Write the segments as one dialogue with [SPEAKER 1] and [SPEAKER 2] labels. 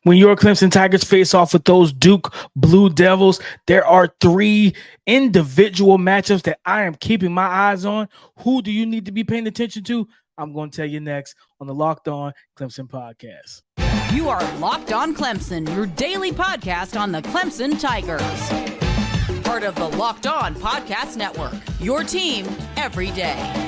[SPEAKER 1] When your Clemson Tigers face off with those Duke Blue Devils, there are three individual matchups that I am keeping my eyes on. Who do you need to be paying attention to? I'm going to tell you next on the Locked On Clemson podcast.
[SPEAKER 2] You are Locked On Clemson, your daily podcast on the Clemson Tigers. Part of the Locked On Podcast Network, your team every day.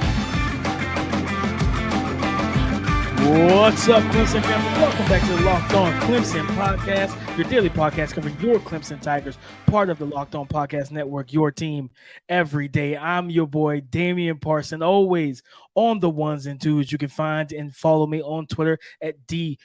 [SPEAKER 1] What's up, Clemson family? Welcome back to the Locked On Clemson podcast, your daily podcast covering your Clemson Tigers, part of the Locked On Podcast Network, your team every day. I'm your boy, Damian Parson, always on the ones and twos. You can find and follow me on Twitter at DP_NFL.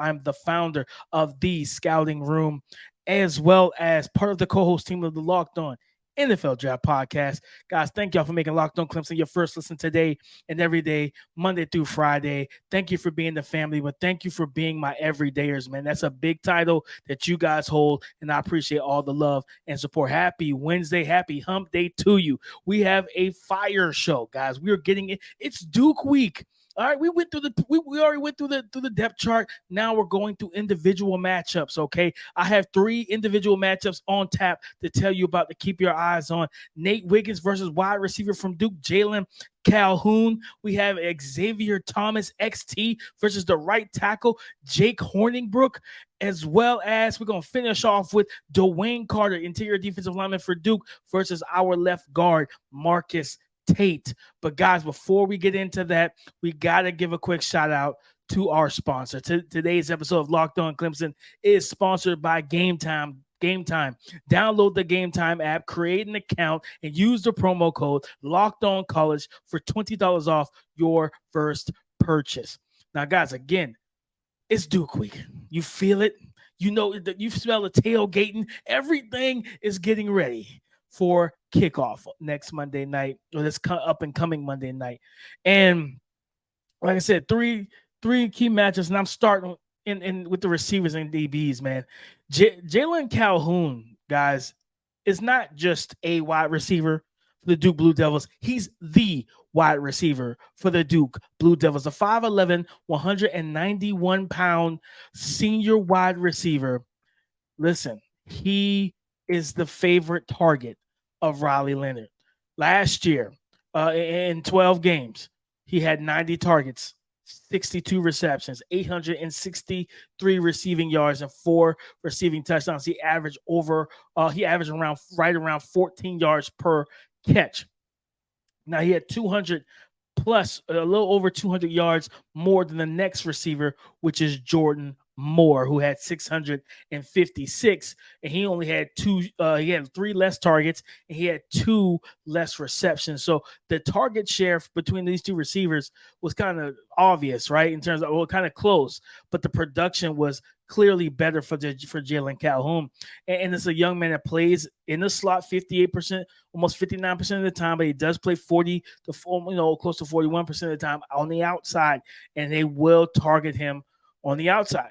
[SPEAKER 1] I'm the founder of the Scouting Room, as well as part of the co-host team of the Locked On NFL Draft Podcast. Guys, thank y'all for making Locked On Clemson your first listen today and every day, Monday through Friday. Thank you for being the family, but thank you for being my everydayers, man. That's a big title that you guys hold, and I appreciate all the love and support. Happy Wednesday, happy hump day to you. We have a fire show, guys. We are getting it. It's Duke week. All right, we went through we already went through the depth chart. Now we're going through individual matchups. Okay, I have three individual matchups on tap to tell you about to keep your eyes on. Nate Wiggins versus wide receiver from Duke, Jalon Calhoun. We have Xavier Thomas XT versus the right tackle, Jake Hornibrook, as well as we're going to finish off with DeWayne Carter, interior defensive lineman for Duke, versus our left guard, Marcus Tate. But guys, before we get into that, we got to give a quick shout out to our sponsor. Today's episode of Locked On Clemson is sponsored by GameTime. GameTime. Download the GameTime app, create an account, and use the promo code Locked On College for $20 off your first purchase. Now, guys, again, it's Duke week. You feel it. You know, you smell the tailgating. Everything is getting ready for kickoff next Monday night, or this up and coming Monday night. And like I said, three key matches, and I'm starting in with the receivers and DBs, man. Jalon Calhoun, guys, is not just a wide receiver for the Duke Blue Devils. He's the wide receiver for the Duke Blue Devils, a 5'11", 191-pound senior wide receiver. Listen, he is the favorite target of Riley Leonard. Last year, in 12 games, he had 90 targets, 62 receptions, 863 receiving yards, and 4 receiving touchdowns. He averaged right around 14 yards per catch. Now he had 200 plus, a little over 200 yards more than the next receiver, which is Jordan Moore, who had 656, and he only had he had 3 less targets, and he had 2 less receptions. So the target share between these two receivers was kind of obvious, right? In terms of, kind of close, but the production was clearly better for Jalon Calhoun. And it's a young man that plays in the slot 58%, almost 59% of the time, but he does play 40 to close to 41% of the time on the outside, and they will target him on the outside.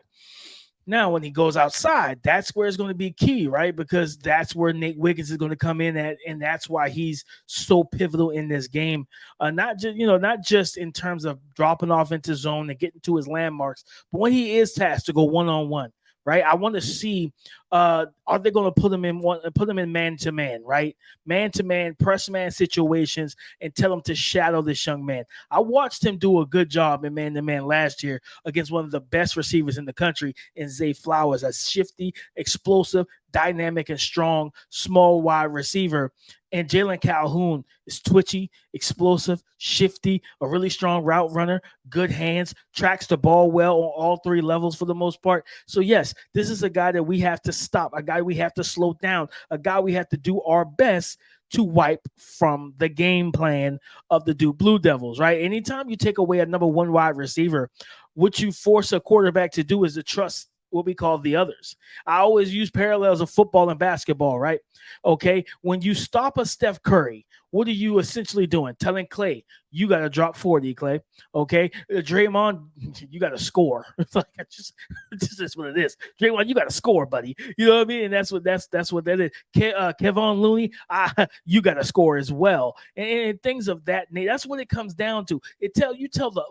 [SPEAKER 1] Now, when he goes outside, that's where it's going to be key, right? Because that's where Nate Wiggins is going to come in at, and that's why he's so pivotal in this game. Not just in terms of dropping off into zone and getting to his landmarks, but when he is tasked to go one-on-one, right? I want to see, are they going to put him in man-to-man, right? Man-to-man, press-man situations, and tell him to shadow this young man. I watched him do a good job in man-to-man last year against one of the best receivers in the country in Zay Flowers, a shifty, explosive, dynamic, and strong, small wide receiver. And Jalon Calhoun is twitchy, explosive, shifty, a really strong route runner, good hands, tracks the ball well on all 3 levels for the most part. So, yes, this is a guy that we have to stop, a guy we have to slow down, a guy we have to do our best to wipe from the game plan of the Duke Blue Devils, right? Anytime you take away a number 1 wide receiver, what you force a quarterback to do is to trust what we call the others. I always use parallels of football and basketball, right? Okay, when you stop a Steph Curry, what are you essentially doing? Telling Clay, you got to drop 40, Clay. Okay, Draymond, you got to score. It's like this is what it is. Draymond, you got to score, buddy. You know what I mean? And that's what that is. Kevon Looney, you got to score as well, and things of that nature. That's what it comes down to.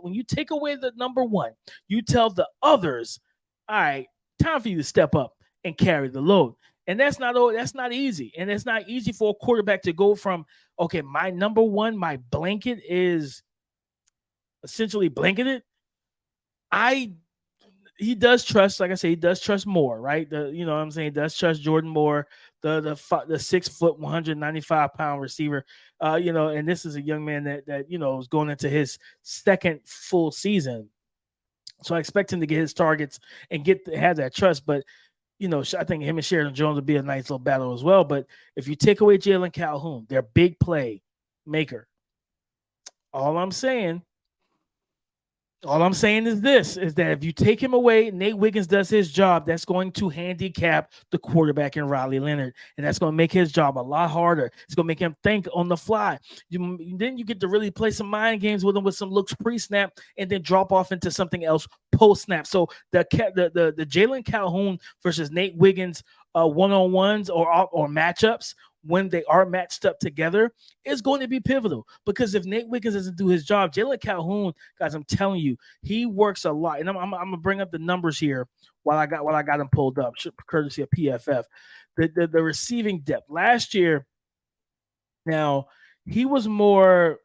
[SPEAKER 1] When you take away the number 1, you tell the others all right, time for you to step up and carry the load. And that's not easy. And it's not easy for a quarterback to go from, okay, my number one, my blanket is essentially blanketed. I He does trust, like I say, he does trust Moore, right? You know what I'm saying, he does trust Jordan Moore, the 6 foot, 195-pound receiver. And this is a young man that is going into his second full season. So I expect him to get his targets and have that trust. But I think him and Sheridan Jones would be a nice little battle as well. But if you take away Jalon Calhoun, their big play maker, all I'm saying is this, is that if you take him away, Nate Wiggins does his job. That's going to handicap the quarterback in Riley Leonard, and that's going to make his job a lot harder. It's going to make him think on the fly. Then you get to really play some mind games with him with some looks pre-snap and then drop off into something else post-snap. So the Jalon Calhoun versus Nate Wiggins one-on-ones or matchups, when they are matched up together, is going to be pivotal. Because if Nate Wiggins doesn't do his job, Jalon Calhoun, guys, I'm telling you, he works a lot. And I'm gonna bring up the numbers here while I got him pulled up, courtesy of PFF. The receiving depth last year. Now he was more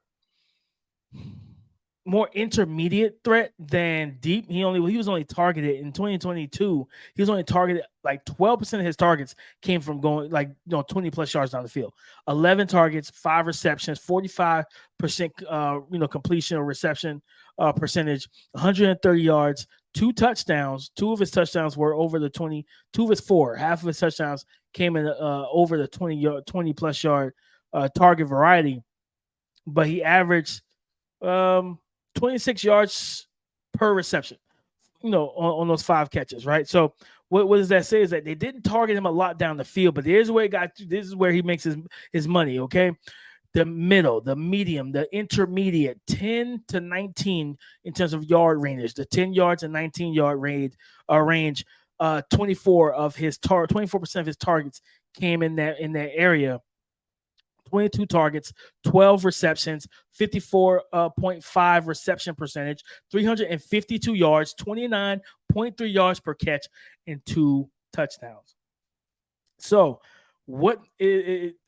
[SPEAKER 1] intermediate threat than deep. He was only targeted in 2022. He was only targeted like 12% of his targets came from going 20 plus yards down the field. 11 targets, 5 receptions, 45% completion or reception percentage, 130 yards, 2 touchdowns. 2 of his touchdowns were over the 20. 2 of his 4, half of his touchdowns came in over the 20 plus yard target variety. But he averaged 26 yards per reception, on those 5 catches, right? So what does that say is that they didn't target him a lot down the field, but this is where he makes his money, okay? The middle, the medium, the intermediate, 10 to 19 in terms of yard range, the 10 yards and 19-yard range, 24% of his targets came in that area. 22 targets, 12 receptions, 54.5 reception percentage, 352 yards, 29.3 yards per catch, and 2 touchdowns. So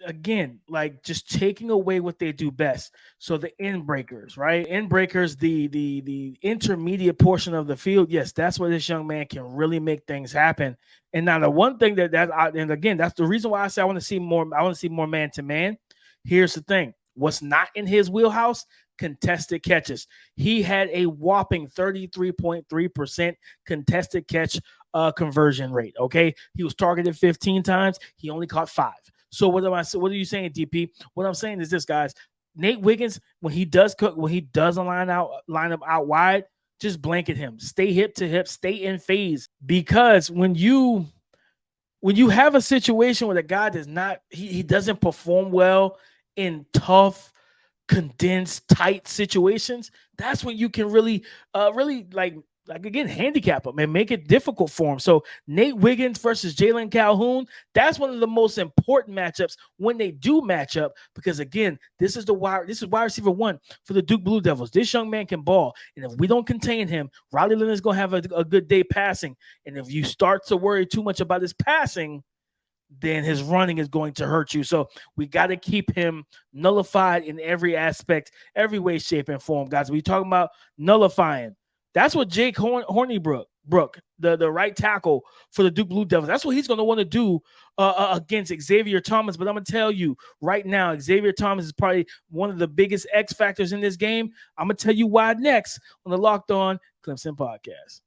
[SPEAKER 1] again, just taking away what they do best. So the end breakers, right? End breakers, the intermediate portion of the field. Yes, that's where this young man can really make things happen. And now the one thing and again, that's the reason why I say I want to see more man to man. Here's the thing. What's not in his wheelhouse? Contested catches. He had a whopping 33.3% contested catch conversion rate. Okay. He was targeted 15 times. He only caught 5. So what are you saying, DP? What I'm saying is this, guys. Nate Wiggins, when he does line up out wide, just blanket him. Stay hip to hip, stay in phase. Because when you have a situation where the guy he doesn't perform well in tough, condensed, tight situations, that's when you can really again, handicap him and make it difficult for him. So Nate Wiggins versus Jalon Calhoun, that's one of the most important matchups when they do match up, because again, this is wide receiver 1 for the Duke Blue Devils. This young man can ball, and if we don't contain him, Riley Leonard's going to have a good day passing. And if you start to worry too much about his passing, then his running is going to hurt you. So we got to keep him nullified in every aspect, every way, shape, and form, guys. We talking about nullifying. That's what Jake Hornibrook, the right tackle for the Duke Blue Devils, that's what he's going to want to do against Xavier Thomas. But I'm going to tell you right now, Xavier Thomas is probably one of the biggest X factors in this game. I'm going to tell you why next on the Locked On Clemson podcast.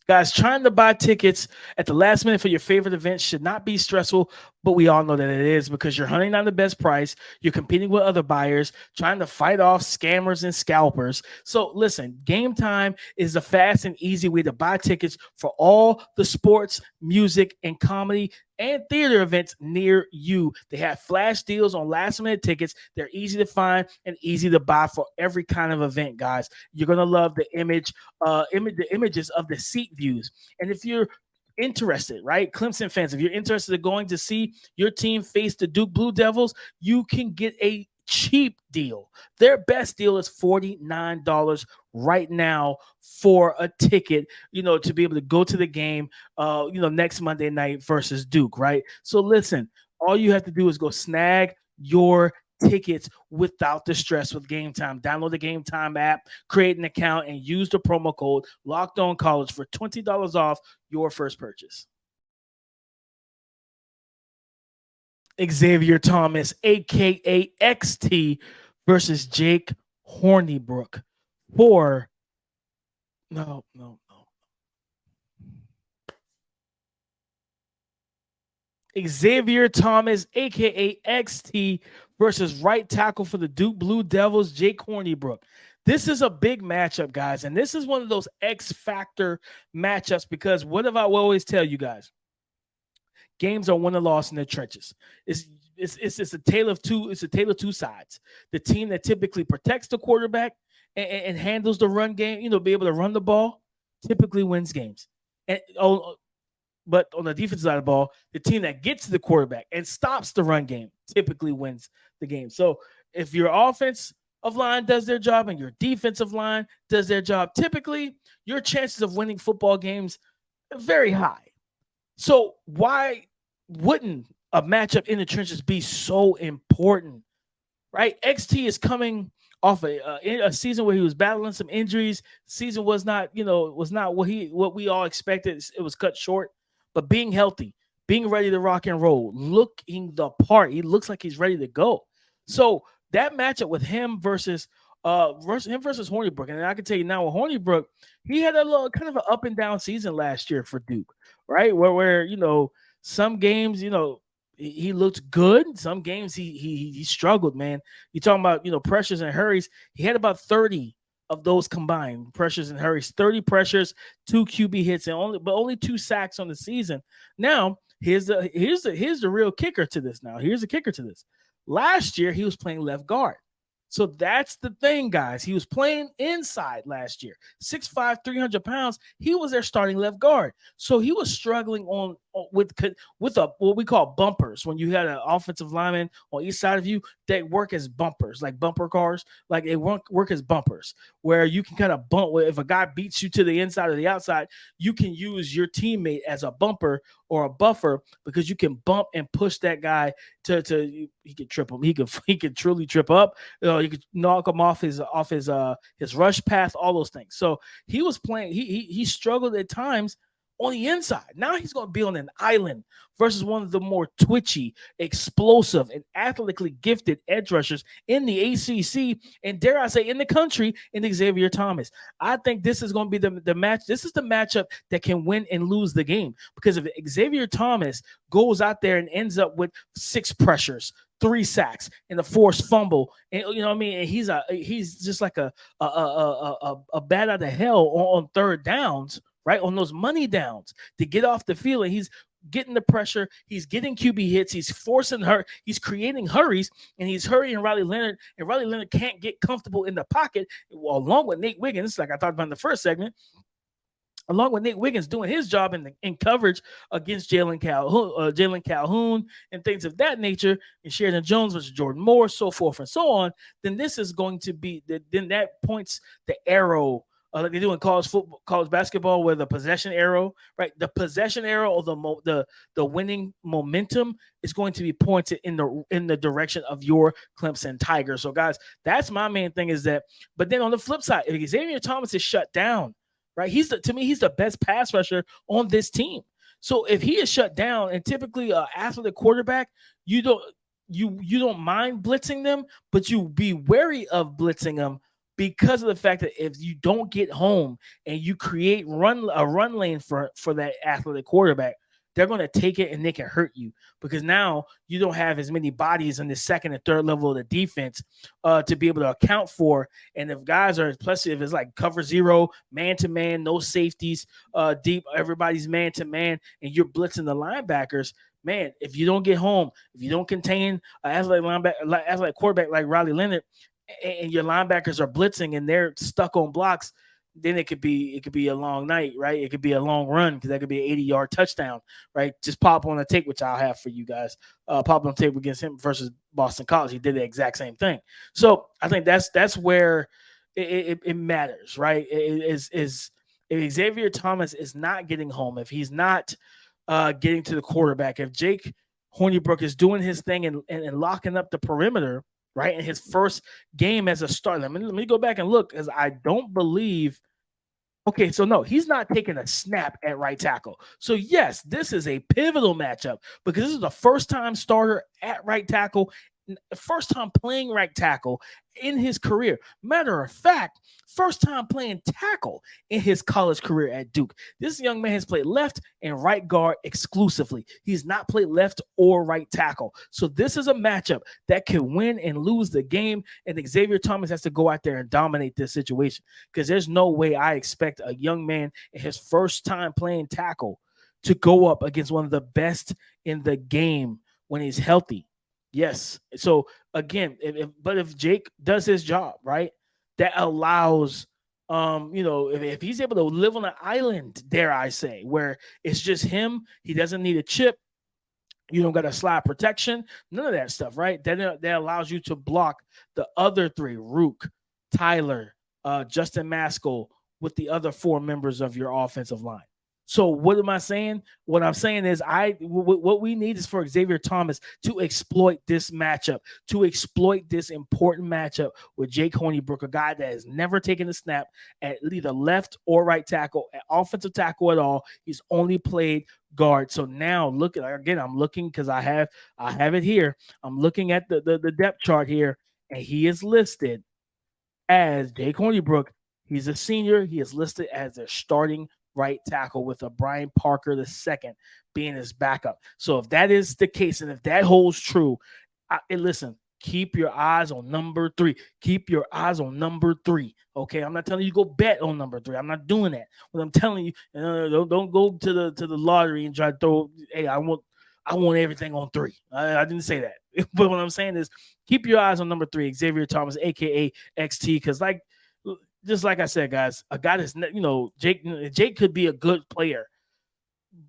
[SPEAKER 1] Guys, trying to buy tickets at the last minute for your favorite events should not be stressful, but we all know that it is, because you're hunting down the best price. You're competing with other buyers, trying to fight off scammers and scalpers. So listen, GameTime is a fast and easy way to buy tickets for all the sports, music, and comedy and theater events near you. They have flash deals on last-minute tickets. They're easy to find and easy to buy for every kind of event, guys. You're going to love the images of the seat views. And if you're interested, right, Clemson fans, if you're interested in going to see your team face the Duke Blue Devils, you can get a cheap deal. Their best deal is $49 right now for a ticket, to be able to go to the game, next Monday night versus Duke, right? So listen, all you have to do is go snag your tickets without the stress with Game Time. Download the Game Time app, create an account, and use the promo code Locked On College for $20 off your first purchase. Xavier Thomas, aka XT, versus Jake Hornibrook for no. Xavier Thomas, aka XT, versus right tackle for the Duke Blue Devils, Jake Hornibrook. This is a big matchup, guys, and this is one of those X factor matchups because what have I always tell you guys? Games are won and lost in the trenches. It's a tale of two. It's a tale of two sides. The team that typically protects the quarterback and handles the run game, be able to run the ball, typically wins games. But on the defensive side of the ball, the team that gets to the quarterback and stops the run game typically wins the game. So if your offensive line does their job and your defensive line does their job, typically your chances of winning football games are very high. So why wouldn't a matchup in the trenches be so important, right? XT is coming off a season where he was battling some injuries. Season was not what we all expected. It was cut short, but being healthy, being ready to rock and roll, looking the part. He looks like he's ready to go. So that matchup with him versus Hornibrook, and I can tell you now with Hornibrook, he had a little kind of an up and down season last year for Duke, right? Where some games, he looked good. Some games he struggled, man. You talking about pressures and hurries. He had about 30 of those combined pressures and hurries, 30 pressures, 2 QB hits, and only 2 sacks on the season. Now here's the real kicker to this. Here's the kicker to this. Last year he was playing left guard. So that's the thing, guys. He was playing inside last year. 6'5", 300 pounds. He was their starting left guard. So he was struggling with what we call bumpers. When you had an offensive lineman on each side of you, they work as bumpers, like bumper cars. Like they work as bumpers, where you can kind of bump. If a guy beats you to the inside or the outside, you can use your teammate as a bumper or a buffer because you can bump and push that guy to he could trip him. He could truly trip up. You could knock him off his rush path, all those things. So he was playing. He struggled at times on the inside. Now he's going to be on an island versus one of the more twitchy, explosive, and athletically gifted edge rushers in the ACC, and dare I say in the country, in Xavier Thomas. I think this is going to be the match. This is the matchup that can win and lose the game, because if Xavier Thomas goes out there and ends up with 6 pressures, 3 sacks, and a forced fumble, and and he's just like a bat out of hell on third downs, right? On those money downs to get off the field, and he's getting the pressure, he's getting QB hits, he's forcing her, he's creating hurries, and he's hurrying Riley Leonard, and Riley Leonard can't get comfortable in the pocket, along with Nate Wiggins, like I talked about in the first segment, along with Nate Wiggins doing his job in coverage against Jalon Calhoun and things of that nature, and Sheridan Jones versus Jordan Moore, so forth and so on. Then this is going to be then that points the arrow. Like they do in college basketball, where the possession arrow, right? The possession arrow or the winning momentum is going to be pointed in the direction of your Clemson Tigers. So, guys, that's my main thing is that. But then on the flip side, if Xavier Thomas is shut down, right? To me, he's the best pass rusher on this team. So if he is shut down, and typically after the quarterback, you don't mind blitzing them, but you be wary of blitzing them, because of the fact that if you don't get home and you create a run lane for that athletic quarterback, they're going to take it and they can hurt you, because now you don't have as many bodies in the second and third level of the defense to be able to account for. And if guys are, especially if it's like cover zero, man-to-man, no safeties, deep, everybody's man-to-man, and you're blitzing the linebackers, man, if you don't get home, if you don't contain an athletic quarterback like Riley Leonard, and your linebackers are blitzing and they're stuck on blocks, then it could be a long night, right? It could be a long run, because that could be an 80-yard touchdown, right? Just pop on a tape, which I'll have for you guys. Pop on tape against him versus Boston College. He did the exact same thing. So I think that's where it matters, right? Is if Xavier Thomas is not getting home, if he's not getting to the quarterback, if Jake Hornibrook is doing his thing and locking up the perimeter, right, in his first game as a starter. Let me go back and look, because I don't believe. Okay, so no, he's not taking a snap at right tackle. So yes, this is a pivotal matchup because this is the first time starter at right tackle, first time playing right tackle in his career. Matter of fact, first time playing tackle in his college career at Duke. This young man has played left and right guard exclusively. He's not played left or right tackle. So this is a matchup that can win and lose the game, and Xavier Thomas has to go out there and dominate this situation, because there's no way I expect a young man in his first time playing tackle to go up against one of the best in the game when he's healthy. Yes. So again, if Jake does his job, right, that allows, if he's able to live on an island, dare I say, where it's just him, he doesn't need a chip, you don't got a slide protection, none of that stuff, right? That allows you to block the other three, Rook, Tyler, Justin Maskell, with the other four members of your offensive line. So what am I saying? What I'm saying is what we need is for Xavier Thomas to exploit this matchup, to exploit this important matchup with Jake Hornibrook, a guy that has never taken a snap at either left or right tackle, at offensive tackle at all. He's only played guard. So now look at, again, I'm looking because I have it here. I'm looking at the depth chart here, and he is listed as Jake Hornibrook. He's a senior. He is listed as a starting right tackle with a Brian Parker II being his backup. So if that is the case, and if that holds true, listen, keep your eyes on number 3. Keep your eyes on number 3. Okay, I'm not telling you go bet on number 3. I'm not doing that. What I'm telling you, don't go to the lottery and try to throw. Hey, I want everything on 3. I didn't say that, but what I'm saying is keep your eyes on number 3, Xavier Thomas, aka XT, because just like I said, guys, a guy that's, Jake could be a good player,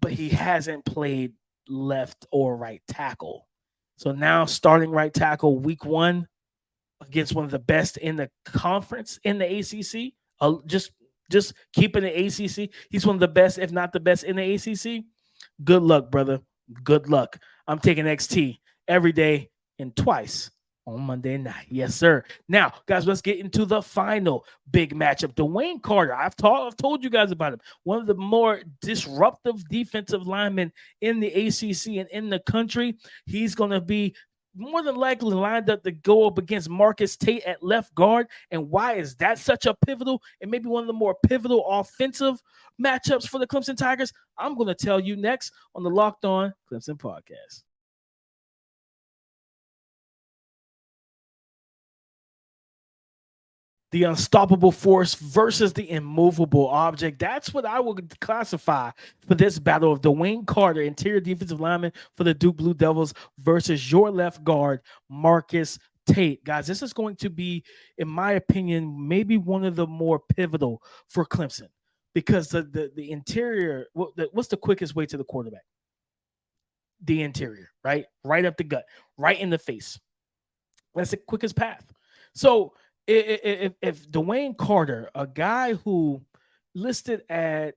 [SPEAKER 1] but he hasn't played left or right tackle. So now starting right tackle week 1 against one of the best in the conference in the ACC, just keeping the ACC. He's one of the best, if not the best, in the ACC. Good luck, brother. Good luck. I'm taking XT every day and twice on Monday night. Yes, sir. Now, guys, let's get into the final big matchup. DeWayne Carter. I've told you guys about him. One of the more disruptive defensive linemen in the ACC and in the country. He's going to be more than likely lined up to go up against Marcus Tate at left guard. And why is that such a pivotal and maybe one of the more pivotal offensive matchups for the Clemson Tigers? I'm going to tell you next on the Locked On Clemson podcast. The unstoppable force versus the immovable object. That's what I would classify for this battle of DeWayne Carter, interior defensive lineman for the Duke Blue Devils, versus your left guard, Marcus Tate. Guys, this is going to be, in my opinion, maybe one of the more pivotal for Clemson, because the interior, what's the quickest way to the quarterback? The interior, right? Right up the gut, right in the face. That's the quickest path. So if DeWayne Carter, a guy who listed at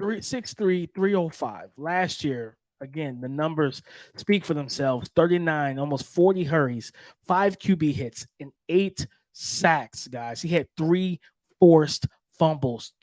[SPEAKER 1] 6'3", 305 last year, again, the numbers speak for themselves. 39, almost 40 hurries, 5 QB hits, and 8 sacks, guys. He had 3 forced fumbles.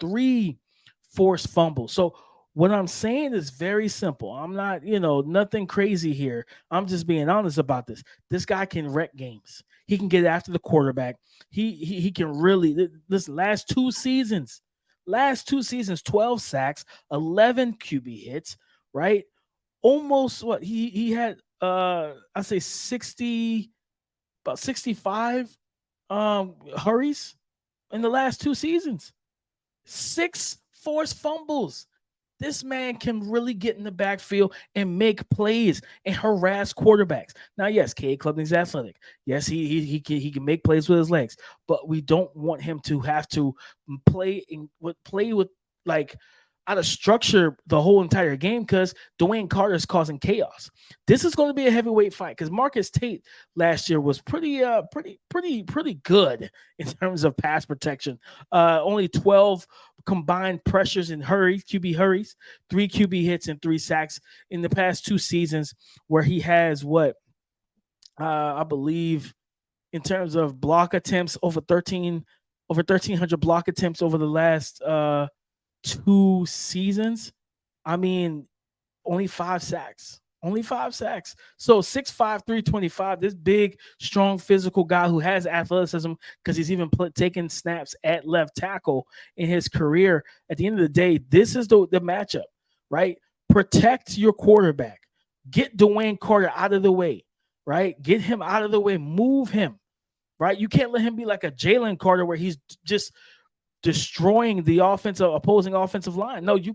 [SPEAKER 1] So what I'm saying is very simple. I'm not, nothing crazy here. I'm just being honest about this. This guy can wreck games. He can get after the quarterback. He can really, listen, last two seasons, 12 sacks, 11 QB hits, right? Almost what he had, I say 60, about 65 hurries in the last 2 seasons. 6 forced fumbles. This man can really get in the backfield and make plays and harass quarterbacks. Now, yes, Cade Klubnik's athletic. Yes, he can make plays with his legs, but we don't want him to have to play with like out of structure the whole entire game because DeWayne Carter is causing chaos. This is going to be a heavyweight fight because Marcus Tate last year was pretty good in terms of pass protection. Only 12 combined pressures and QB hurries, 3 QB hits and 3 sacks in the past 2 seasons, where he has I believe in terms of block attempts over 1,300 block attempts over the last 2 seasons. I mean, only 5 sacks. Only 5 sacks. So 6'5", 325, this big, strong, physical guy who has athleticism because he's even taking snaps at left tackle in his career. At the end of the day, this is the matchup, right? Protect your quarterback. Get DeWayne Carter out of the way, right? Get him out of the way. Move him, right? You can't let him be like a Jalon Carter where he's just destroying the opposing offensive line. No, you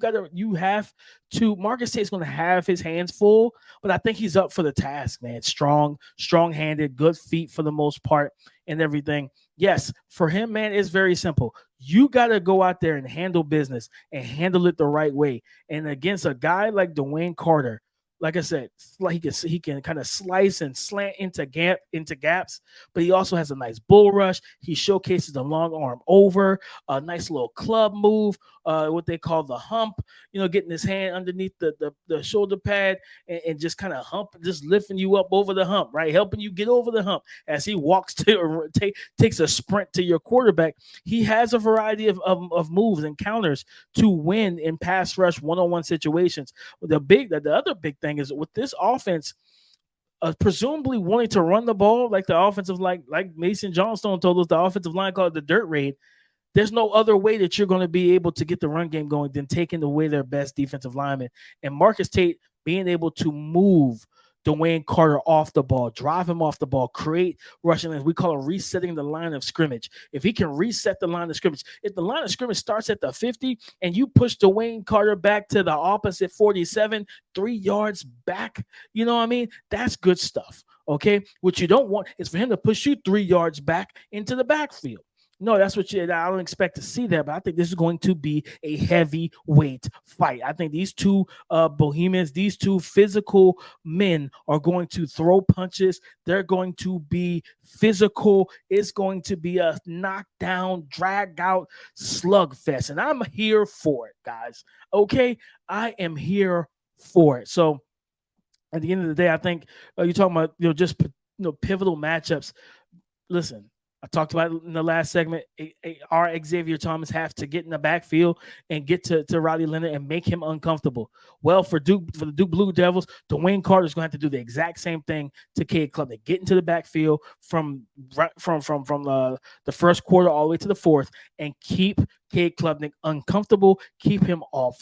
[SPEAKER 1] have to. Marcus Tate's going to have his hands full, but I think he's up for the task, man. Strong-handed, good feet for the most part, and everything. Yes, for him, man, it's very simple. You got to go out there and handle business and handle it the right way. And against a guy like DeWayne Carter, like I said, he can kind of slice and slant into gaps, but he also has a nice bull rush. He showcases the long arm over, a nice little club move, what they call the hump. Getting his hand underneath the shoulder pad and just kind of just lifting you up over the hump, right, helping you get over the hump as he walks takes a sprint to your quarterback. He has a variety of moves and counters to win in pass rush one-on-one situations. The other big thing is with this offense, presumably wanting to run the ball like the offensive, like Mason Johnstone told us, the offensive line called it the dirt raid. There's no other way that you're going to be able to get the run game going than taking away their best defensive lineman. And Marcus Tate being able to move DeWayne Carter off the ball, drive him off the ball, create rushing lanes. We call it resetting the line of scrimmage. If he can reset the line of scrimmage, if the line of scrimmage starts at the 50 and you push DeWayne Carter back to the opposite 47, 3 yards back, you know what I mean? That's good stuff, okay? What you don't want is for him to push you 3 yards back into the backfield. No, that's what I don't expect to see that, but I think this is going to be a heavyweight fight. I think these two Bohemians, these two physical men are going to throw punches. They're going to be physical. It's going to be a knockdown, drag out slugfest, and I'm here for it, guys. Okay, I am here for it. So at the end of the day, I think you're talking about just pivotal matchups. Listen, I talked about it in the last segment. Our Xavier Thomas have to get in the backfield and get to Riley Leonard and make him uncomfortable. Well, for the Duke Blue Devils, DeWayne Carter is going to have to do the exact same thing to Cade Klubnik. Get into the backfield from the first quarter all the way to the fourth and keep Cade Klubnik uncomfortable, keep him off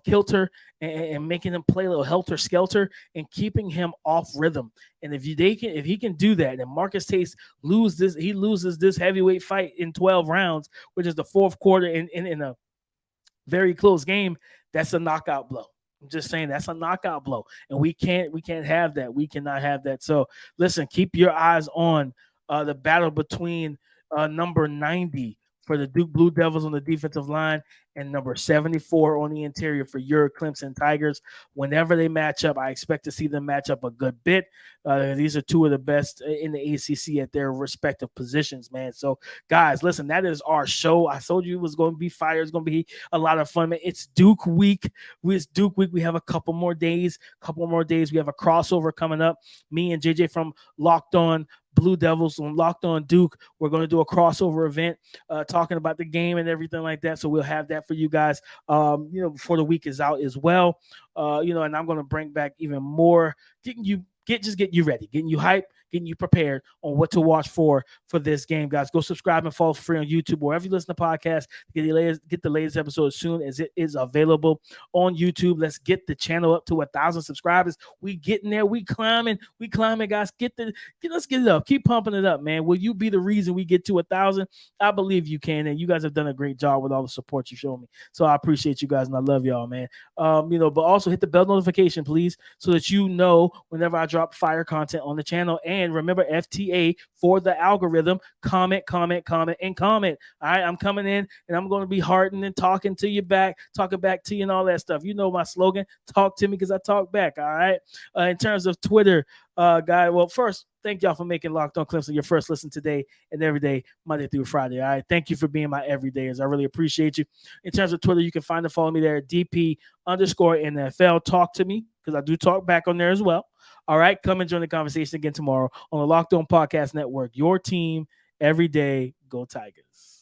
[SPEAKER 1] kilter, and making him play a little helter-skelter and keeping him off rhythm. And if he can do that, and Marcus Tate loses this heavyweight fight in 12 rounds, which is the fourth quarter in a very close game, that's a knockout blow. I'm just saying that's a knockout blow, and we can't have that. We cannot have that. So listen, keep your eyes on the battle between number 90 for the Duke Blue Devils on the defensive line and number 74 on the interior for your Clemson Tigers. Whenever they match up, I expect to see them match up a good bit. These are two of the best in the ACC at their respective positions, man. So, guys, listen, that is our show. I told you it was going to be fire. It's going to be a lot of fun, man. It's Duke week. It's Duke week. We have a couple more days. We have a crossover coming up. Me and JJ from Locked On Blue Devils on Locked On Duke. We're going to do a crossover event talking about the game and everything like that. So we'll have that for you guys, before the week is out as well. And I'm going to bring back even more, getting you ready, getting you hyped, getting you prepared on what to watch for this game, guys. Go subscribe and follow for free on YouTube, wherever you listen to podcasts. Get the latest episode as soon as it is available on YouTube. Let's get the channel up to 1,000 subscribers. We getting there. We climbing, guys. Let's get it up. Keep pumping it up, man. Will you be the reason we get to 1,000? I believe you can, and you guys have done a great job with all the support you show me. So I appreciate you guys, and I love y'all, man. But also hit the bell notification, please, so that you know whenever I drop fire content on the channel. And And remember, FTA for the algorithm. Comment, comment, comment, and comment. All right, I'm coming in and I'm going to be heartening and talking to you back, talking back to you and all that stuff. You know my slogan, talk to me because I talk back. All right. In terms of Twitter, guy, well, first, thank y'all for making Locked On Clemson your first listen today and every day, Monday through Friday. All right. Thank you for being my everydayers. I really appreciate you. In terms of Twitter, you can find and follow me there at DP_NFL. Talk to me because I do talk back on there as well. All right. Come and join the conversation again tomorrow on the Locked On Podcast Network. Your team every day. Go Tigers.